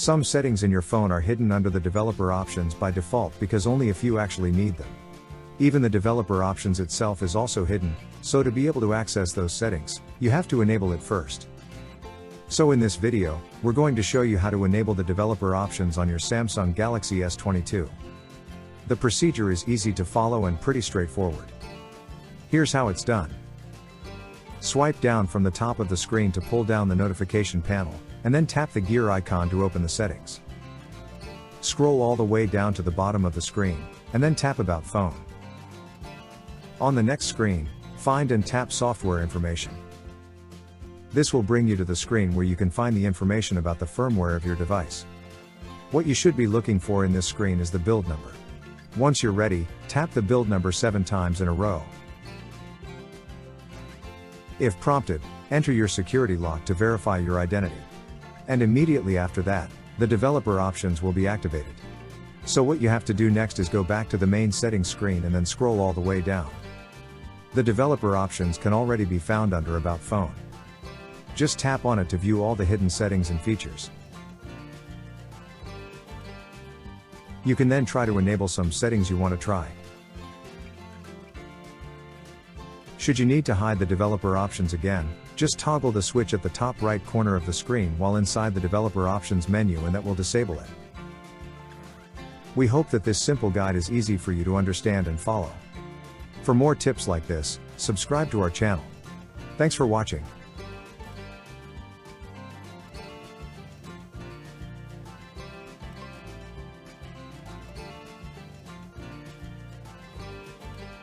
Some settings in your phone are hidden under the developer options by default because only a few actually need them. Even the developer options itself is also hidden, so to be able to access those settings, you have to enable it first. So in this video, we're going to show you how to enable the developer options on your Samsung Galaxy S22. The procedure is easy to follow and pretty straightforward. Here's how it's done. Swipe down from the top of the screen to pull down the notification panel, and then tap the gear icon to open the settings. Scroll all the way down to the bottom of the screen, and then tap About Phone. On the next screen, find and tap Software Information. This will bring you to the screen where you can find the information about the firmware of your device. What you should be looking for in this screen is the build number. Once you're ready, tap the build number 7 times in a row. If prompted, enter your security lock to verify your identity. And immediately after that, the developer options will be activated. So what you have to do next is go back to the main settings screen and then scroll all the way down. The developer options can already be found under About Phone. Just tap on it to view all the hidden settings and features. You can then try to enable some settings you want to try. Should you need to hide the developer options again, just toggle the switch at the top right corner of the screen while inside the developer options menu and that will disable it. We hope that this simple guide is easy for you to understand and follow. For more tips like this, subscribe to our channel. Thanks for watching.